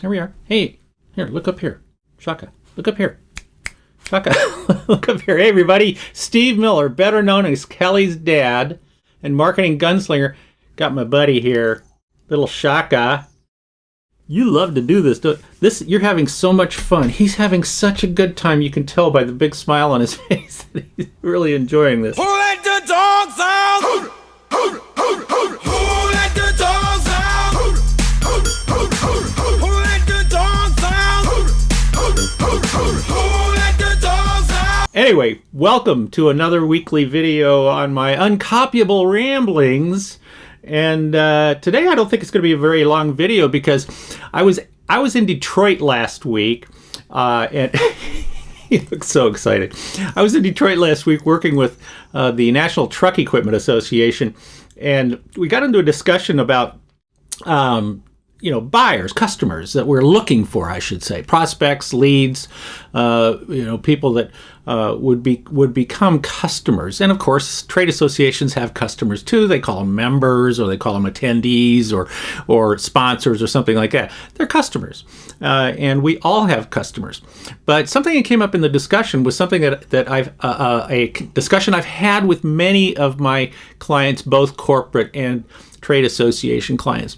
Here we are. Hey, here, look up here. Shaka, look up here. Shaka, look up here. Hey, everybody. Steve Miller, better known as Kelly's dad and marketing gunslinger. Got my buddy here, little Shaka. You love to do this. You're having so much fun. He's having such a good time. You can tell by the big smile on his face that he's really enjoying this. Who let the dogs out? Who let the dogs out? Who let the dogs out? Who let the dogs out? Anyway, welcome to another weekly video on my uncopyable ramblings. And today I don't think it's going to be a very long video because I was in Detroit last week, and he looks so excited. I was in Detroit last week working with the National Truck Equipment Association, and we got into a discussion about buyers, customers that we're looking for, I should say, prospects, leads, people that would become customers. And of course, trade associations have customers too. They call them members, or they call them attendees, or sponsors, or something like that. They're customers, and we all have customers. But something that came up in the discussion was something that I've a discussion I've had with many of my clients, both corporate and trade association clients.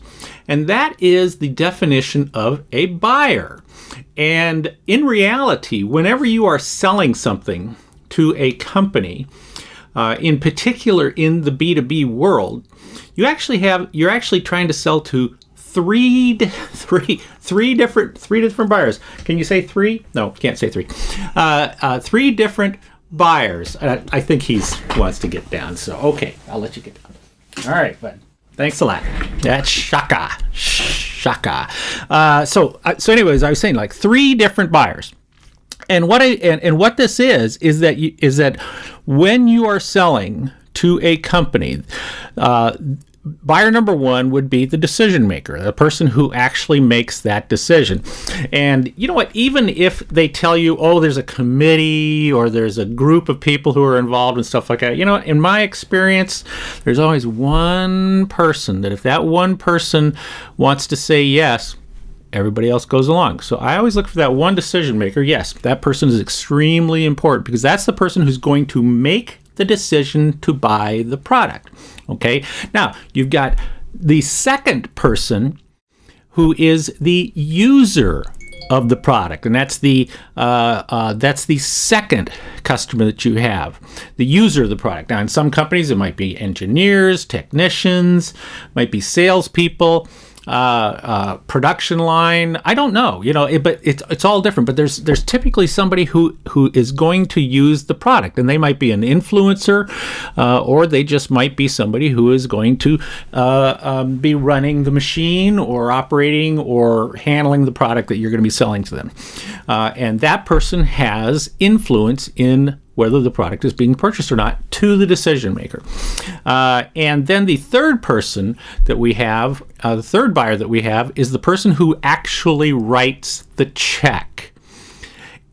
And that is the definition of a buyer. And in reality, whenever you are selling something to a company, in particular in the B2B world, you're actually trying to sell to three different buyers. Can you say three? No, can't say three. Three different buyers. I think he wants to get down. So okay, I'll let you get down. All right, bud. Thanks a lot. That's Shaka. So anyways, I was saying like three different buyers, and what this is that when you are selling to a company, buyer number one would be the decision maker, the person who actually makes that decision. And you know what? Even if they tell you, oh, there's a committee or there's a group of people who are involved and stuff like that, in my experience, there's always one person that if that one person wants to say yes, everybody else goes along. So I always look for that one decision maker. Yes, that person is extremely important because that's the person who's going to make the decision to buy the product. Okay. Now you've got the second person who is the user of the product, and that's the second customer that you have, the user of the product. Now in some companies it might be engineers, technicians, might be salespeople, production line. I don't know, but it's all different. But there's typically somebody who is going to use the product, and they might be an influencer, or they just might be somebody who is going to be running the machine or operating or handling the product that you're going to be selling to them, and that person has influence in whether the product is being purchased or not to the decision maker. And then the third person that we have, the third buyer that we have, is the person who actually writes the check.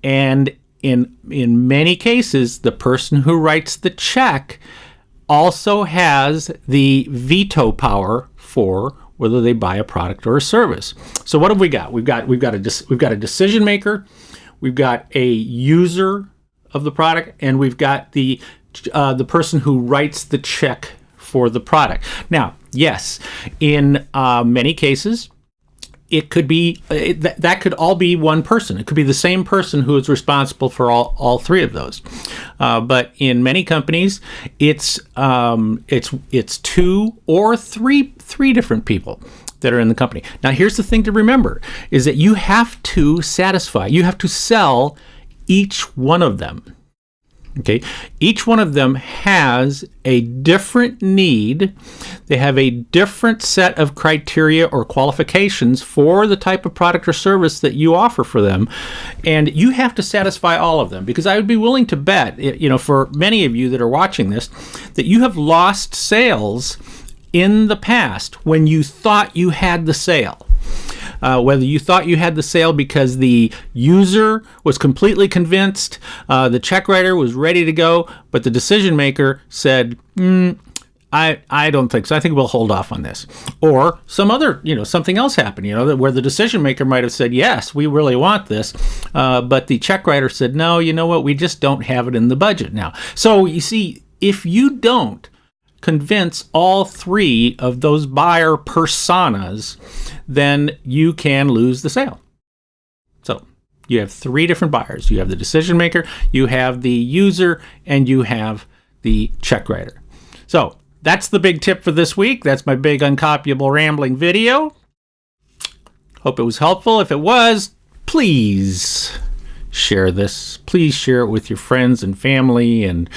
And in many cases, the person who writes the check also has the veto power for whether they buy a product or a service. So what have we got? We've got a decision maker, we've got a user of the product, and we've got the person who writes the check for the product. Now, yes, in many cases, it could be that could all be one person. It could be the same person who is responsible for all three of those. But in many companies, it's two or three different people that are in the company. Now, here's the thing to remember: is that you have to sell each one of them. Okay, each one of them has a different need. They have a different set of criteria or qualifications for the type of product or service that you offer for them, and you have to satisfy all of them. Because I would be willing to bet, for many of you that are watching this, that you have lost sales in the past when you thought you had the sale. Whether you thought you had the sale because the user was completely convinced, the check writer was ready to go, but the decision maker said, I don't think so. I think we'll hold off on this. Or some other, something else happened, where the decision maker might have said, yes, we really want this. But the check writer said, no, you know what? We just don't have it in the budget now. So you see, if you don't convince all three of those buyer personas, then you can lose the sale. So you have three different buyers. You have the decision maker, you have the user, and you have the check writer. So that's the big tip for this week. That's my big uncopyable rambling video. Hope it was helpful. If it was, please share this. Please share it with your friends and family and,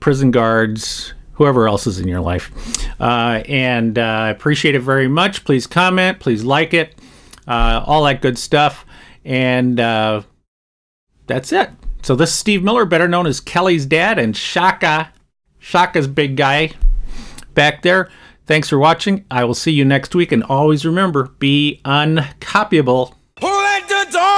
prison guards, whoever else is in your life. And I appreciate it very much. Please comment. Please like it. All that good stuff. And that's it. So this is Steve Miller, better known as Kelly's dad, and Shaka's big guy back there. Thanks for watching. I will see you next week. And always remember, be uncopyable. Who let the dogs